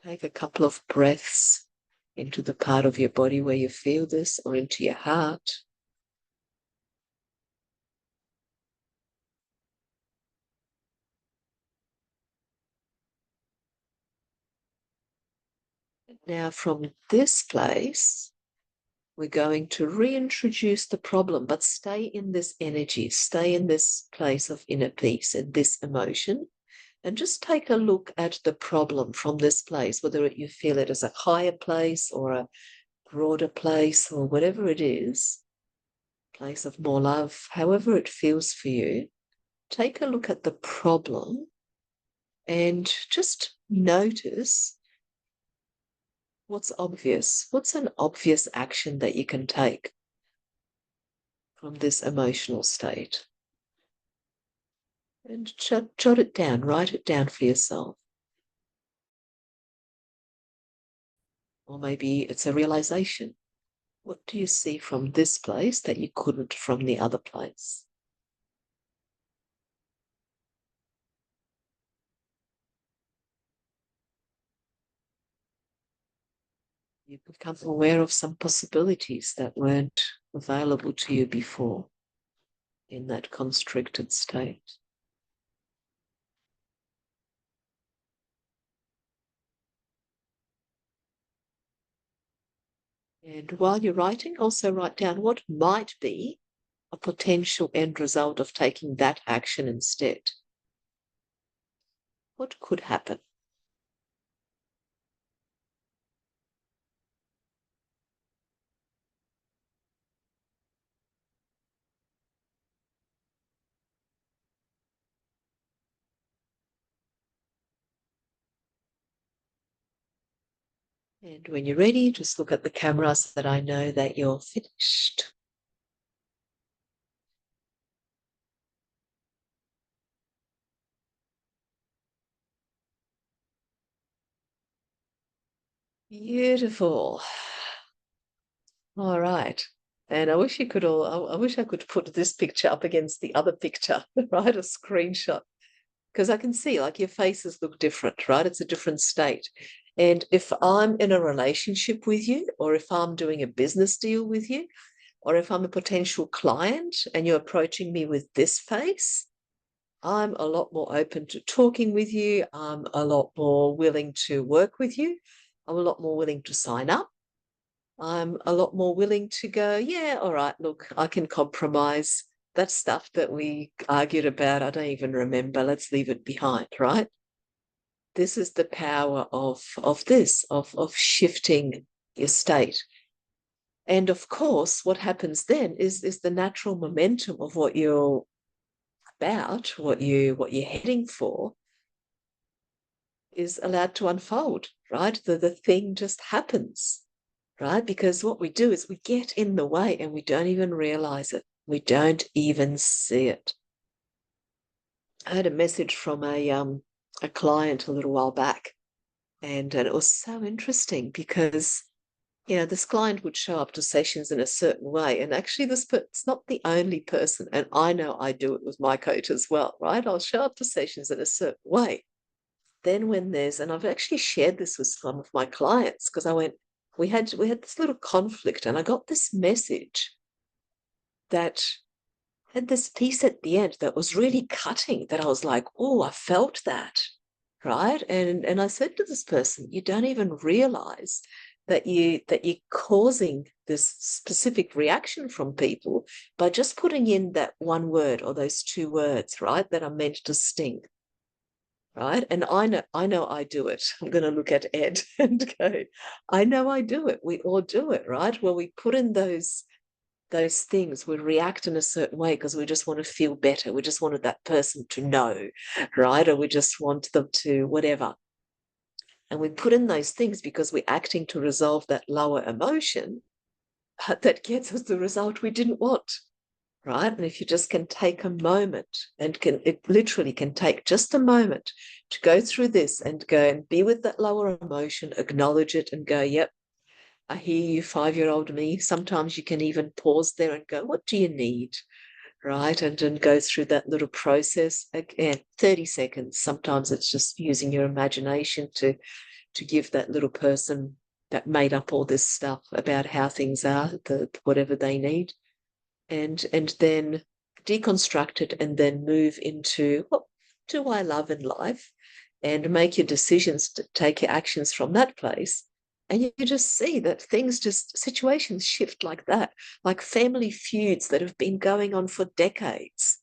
Take a couple of breaths into the part of your body where you feel this, or into your heart. Now, from this place, we're going to reintroduce the problem, but stay in this energy, stay in this place of inner peace and this emotion, and just take a look at the problem from this place, whether you feel it as a higher place or a broader place or whatever it is, place of more love, however it feels for you. Take a look at the problem and just notice what's obvious. What's an obvious action that you can take from this emotional state? And jot it down, write it down for yourself. Or maybe it's a realization. What do you see from this place that you couldn't from the other place? You become aware of some possibilities that weren't available to you before in that constricted state. And while you're writing, also write down what might be a potential end result of taking that action instead. What could happen? And when you're ready, just look at the camera so that I know that you're finished. Beautiful. All right. And I wish you could I wish I could put this picture up against the other picture, right? A screenshot. Because I can see like your faces look different, right? It's a different state. And if I'm in a relationship with you, or if I'm doing a business deal with you, or if I'm a potential client and you're approaching me with this face, I'm a lot more open to talking with you. I'm a lot more willing to work with you. I'm a lot more willing to sign up. I'm a lot more willing to go, yeah, all right, look, I can compromise. That stuff that we argued about, I don't even remember. Let's leave it behind, right? This is the power of shifting your state. And of course, what happens then is the natural momentum of what you're about, what you're heading for, is allowed to unfold, right? The thing just happens, right? Because what we do is we get in the way and we don't even realize it. We don't even see it. I had a message from a client a little while back, and it was so interesting because, you know, this client would show up to sessions in a certain way, and actually it's not the only person, and I know I do it with my coach as well, right? I'll show up to sessions in a certain way. Then when and I've actually shared this with some of my clients, because we had this little conflict, and I got this message that had this piece at the end that was really cutting, that I was like, oh, I felt that, right? And I said to this person, you don't even realize that you're causing this specific reaction from people by just putting in that one word or those two words, right, that are meant to sting. Right. And I know I do it. I'm going to look at Ed and go, I know I do it. We all do it, right? Well, we put in those things, we react in a certain way because we just want to feel better. We just wanted that person to know, right? Or we just want them to whatever. And we put in those things because we're acting to resolve that lower emotion that gets us the result we didn't want. Right? And if you just can take a moment, and it literally can take just a moment to go through this and go and be with that lower emotion, acknowledge it and go, yep, I hear you, 5-year-old me. Sometimes you can even pause there and go, what do you need? Right? And go through that little process. Again, 30 seconds. Sometimes it's just using your imagination to give that little person that made up all this stuff about how things are, whatever they need, and then deconstruct it, and then move into what do I love in life, and make your decisions, to take your actions from that place. And you just see that situations shift like that, like family feuds that have been going on for decades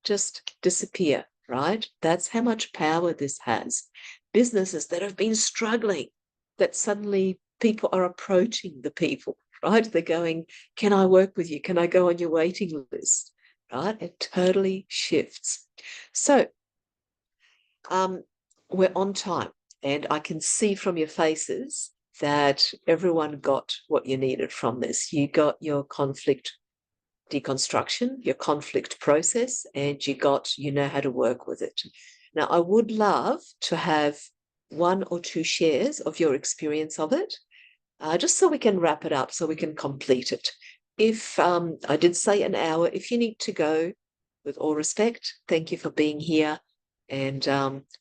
just disappear, right? That's how much power this has. Businesses that have been struggling, that suddenly people are approaching the people, right? They're going, can I work with you? Can I go on your waiting list? Right? It totally shifts. So we're on time, and I can see from your faces that everyone got what you needed from this. You got your conflict deconstruction, your conflict process, and you know how to work with it. Now, I would love to have 1 or 2 shares of your experience of it, just so we can wrap it up, so we can complete it. If I did say an hour, if you need to go, with all respect, thank you for being here. And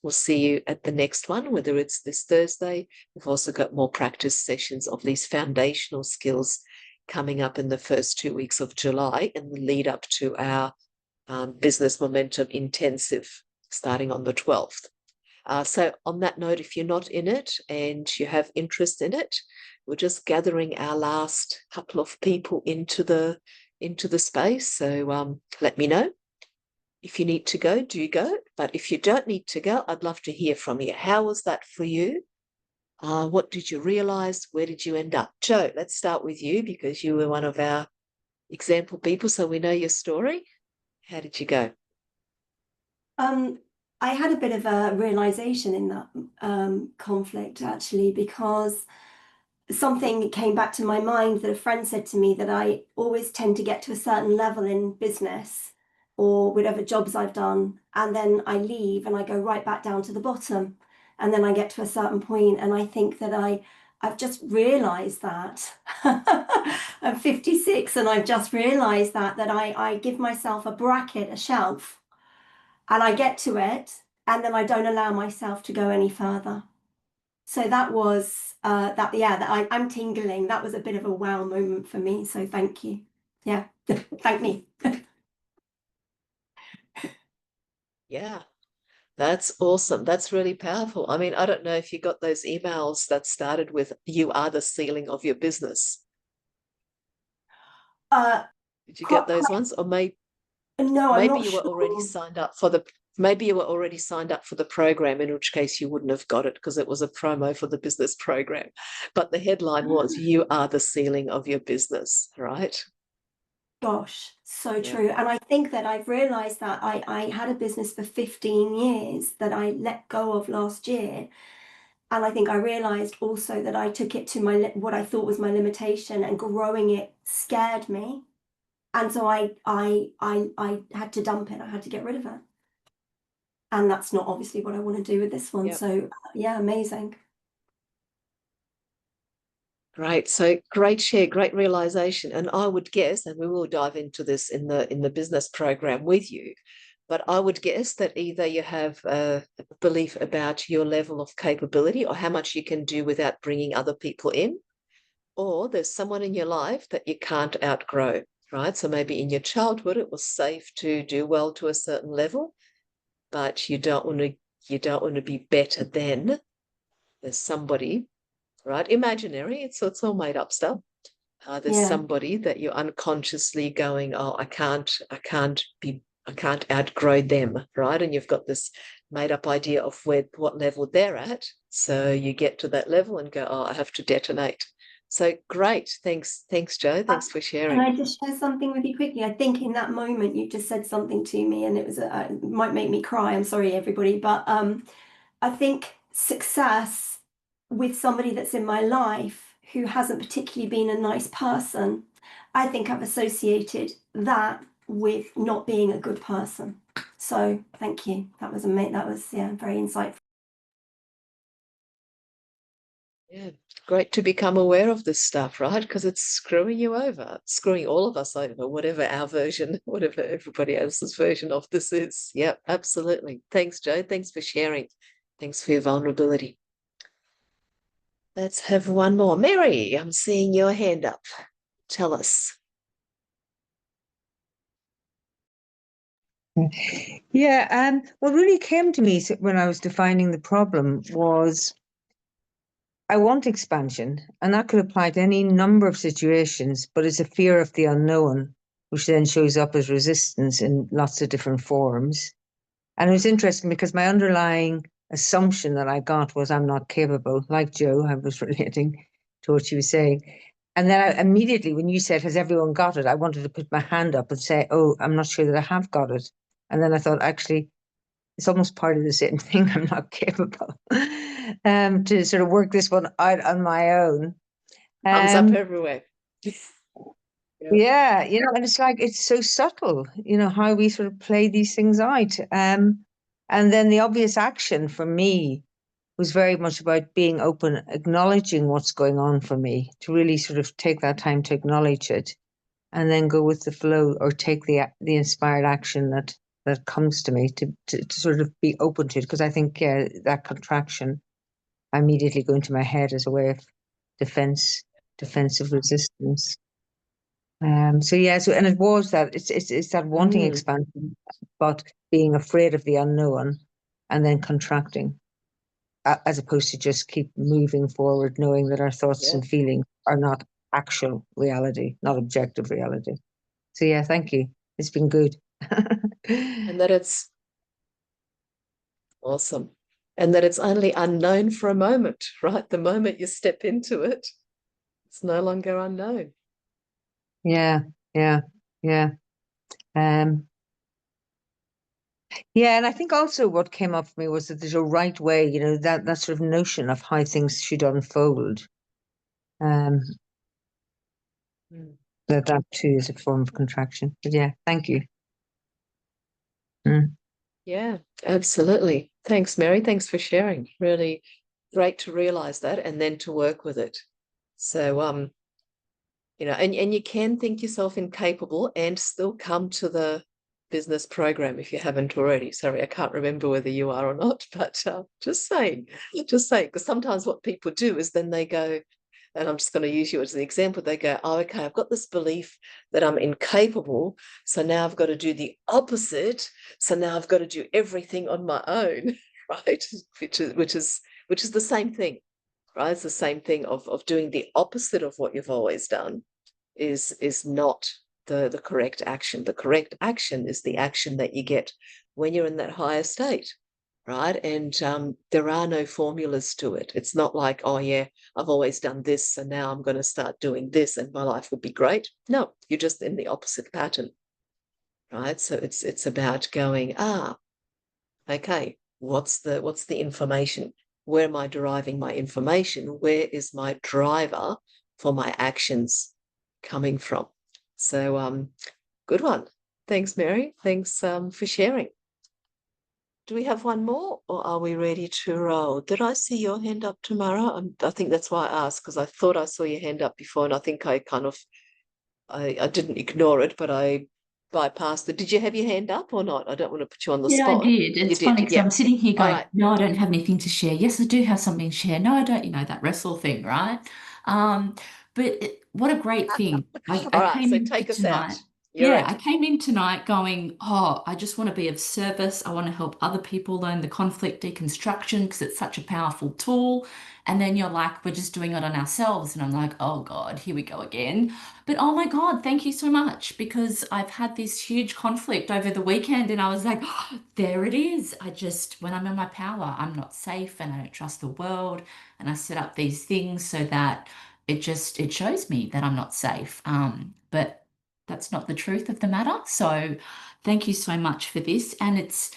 we'll see you at the next one, whether it's this Thursday. We've also got more practice sessions of these foundational skills coming up in the first 2 weeks of July, and the lead up to our Business Momentum Intensive starting on the 12th. So on that note, if you're not in it and you have interest in it, we're just gathering our last couple of people into the space. So let me know. If you need to go, do go. But if you don't need to go, I'd love to hear from you. How was that for you? What did you realize? Where did you end up? Jo, let's start with you, because you were one of our example people, so we know your story. How did you go? I had a bit of a realization in that conflict, actually, because something came back to my mind that a friend said to me, that I always tend to get to a certain level in business or whatever jobs I've done, and then I leave and I go right back down to the bottom, and then I get to a certain point, and I think that I've just realized that I'm 56, and I've just realized that I give myself a bracket, a shelf, and I get to it, and then I don't allow myself to go any further. So that was I'm tingling. That was a bit of a wow moment for me. So thank you. Yeah, thank me. Yeah, that's awesome. That's really powerful. I mean, I don't know if you got those emails that started with, you are the ceiling of your business. Did you get those ones? Or maybe you were already signed up for the program, in which case you wouldn't have got it, because it was a promo for the business program. But the headline was, you are the ceiling of your business, right? Gosh, so true. And I think that I've realized that I had a business for 15 years that I let go of last year. And I think I realized also that I took it to what I thought was my limitation, and growing it scared me. And so I had to dump it. I had to get rid of it. And that's not obviously what I want to do with this one. Yep. So yeah, amazing. Great. So great share, great realization. And I would guess, and we will dive into this in the business program with you, but I would guess that either you have a belief about your level of capability, or how much you can do without bringing other people in, or there's someone in your life that you can't outgrow, right? So maybe in your childhood, it was safe to do well to a certain level, but you don't want to be better than. There's somebody, right? Imaginary. It's all made up stuff. There's somebody that you're unconsciously going, oh, I can't outgrow them, right? And you've got this made up idea of what level they're at. So you get to that level and go, oh, I have to detonate. So great. Thanks, Jo. Thanks for sharing. Can I just share something with you quickly? I think in that moment you just said something to me, and it might make me cry. I'm sorry, everybody, but I think success with somebody that's in my life who hasn't particularly been a nice person, I think I've associated that with not being a good person. So thank you. That was very insightful. Yeah, great to become aware of this stuff, right? Because it's screwing you over, screwing all of us over, whatever our version, whatever everybody else's version of this is. Yeah, absolutely. Thanks, Jo. Thanks for sharing. Thanks for your vulnerability. Let's have one more. Mary, I'm seeing your hand up. Tell us. Yeah, what really came to me when I was defining the problem was I want expansion, and that could apply to any number of situations, but it's a fear of the unknown, which then shows up as resistance in lots of different forms. And it was interesting because my underlying assumption that I got was I'm not capable, like Joe, I was relating to what she was saying. And then I immediately, when you said, has everyone got it? I wanted to put my hand up and say, oh, I'm not sure that I have got it. And then I thought, actually, it's almost part of the same thing. I'm not capable to sort of work this one out on my own. Thumbs up everywhere. Yeah, and it's like, it's so subtle, how we sort of play these things out. And then the obvious action for me was very much about being open, acknowledging what's going on for me, to really sort of take that time to acknowledge it and then go with the flow, or take the inspired action that comes to me, to sort of be open to it. Because I think that contraction immediately go into my head as a way of defensive resistance. So and it was that it's that wanting expansion, but being afraid of the unknown, and then contracting, as opposed to just keep moving forward, knowing that our thoughts and feelings are not actual reality, not objective reality. So yeah, thank you. It's been good. And that it's awesome. And that it's only unknown for a moment, right? The moment you step into it, it's no longer unknown. Yeah. Yeah, and I think also what came up for me was that there's a right way, that sort of notion of how things should unfold. That too is a form of contraction. But yeah, thank you. Yeah, absolutely. Thanks, Mary. Thanks for sharing. Really great to realize that and then to work with it. So, and you can think yourself incapable and still come to the business program if you haven't already. Sorry, I can't remember whether you are or not, but just saying, because sometimes what people do is then they go, and I'm just going to use you as an example, they go, oh, okay, I've got this belief that I'm incapable, so now I've got to do the opposite, so now I've got to do everything on my own, right? Which is the same thing, right? It's the same thing of doing the opposite of what you've always done is not the correct action. The correct action is the action that you get when you're in that higher state, right? And there are no formulas to it. It's not like, oh yeah, I've always done this, so now I'm going to start doing this and my life would be great. No, you're just in the opposite pattern, right? So it's about going, okay, what's the information? Where am I deriving my information? Where is my driver for my actions coming from? So good one. Thanks, Mary. Thanks for sharing. Do we have one more, or are we ready to roll? Did I see your hand up, Tamara? I think that's why I asked, because I thought I saw your hand up before, and I think I didn't ignore it, but I bypassed it. Did you have your hand up or not? I don't want to put you on the Yeah, spot. I did. It's funny because I'm sitting here going, right. no, I don't have anything to share. Yes, I do have something to share. No, I don't, that wrestle thing, right? But what a great thing. All I right, came so in take us tonight. out. You're I came in tonight going, oh, I just want to be of service. I want to help other people learn the conflict deconstruction because it's such a powerful tool. And then you're like, we're just doing it on ourselves. And I'm like, oh God, here we go again. But oh my God, thank you so much, because I've had this huge conflict over the weekend and I was like, oh, there it is. When I'm in my power, I'm not safe and I don't trust the world. And I set up these things so that it shows me that I'm not safe. But that's not the truth of the matter. So thank you so much for this. And it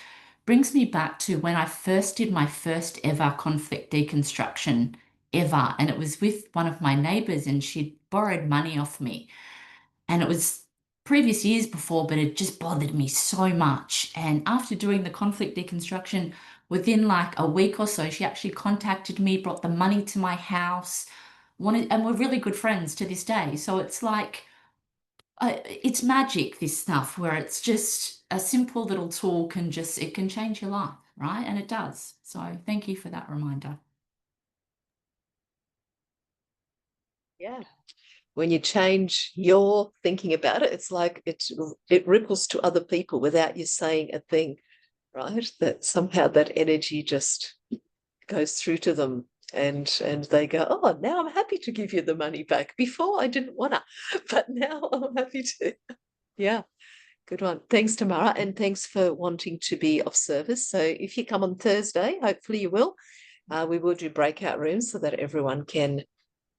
brings me back to when I first did my first ever conflict deconstruction ever. And it was with one of my neighbors and she'd borrowed money off me. And it was previous years before, but it just bothered me so much. And after doing the conflict deconstruction, within like a week or so, she actually contacted me, brought the money to my house, and we're really good friends to this day. So it's like, it's magic, this stuff, where it's just a simple little tool it can change your life, right? And it does. So thank you for that reminder. Yeah. When you change your thinking about it, it's like it ripples to other people without you saying a thing, right? That somehow that energy just goes through to them, and they go, oh, now I'm happy to give you the money back. Before I didn't wanna, but now I'm happy to. Yeah. Good one. Thanks, Tamara, and thanks for wanting to be of service. So if you come on Thursday, hopefully you will, we will do breakout rooms so that everyone can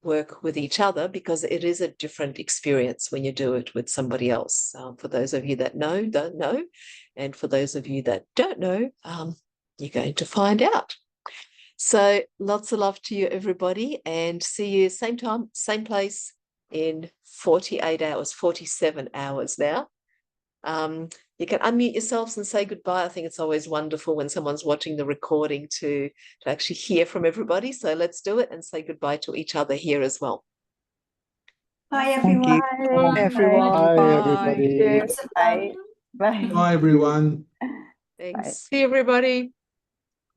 work with each other, because it is a different experience when you do it with somebody else. For those of you that don't know, and for those of you that don't know, you're going to find out. So lots of love to you, everybody, and see you same time, same place in 48 hours, 47 hours now. You can unmute yourselves and say goodbye. I think it's always wonderful when someone's watching the recording to actually hear from everybody. So let's do it and say goodbye to each other here as well. Bye, Thank you. everyone. Everyone. Bye, everybody. Bye. Bye. Bye, everyone. Thanks. See everybody.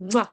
Mwah.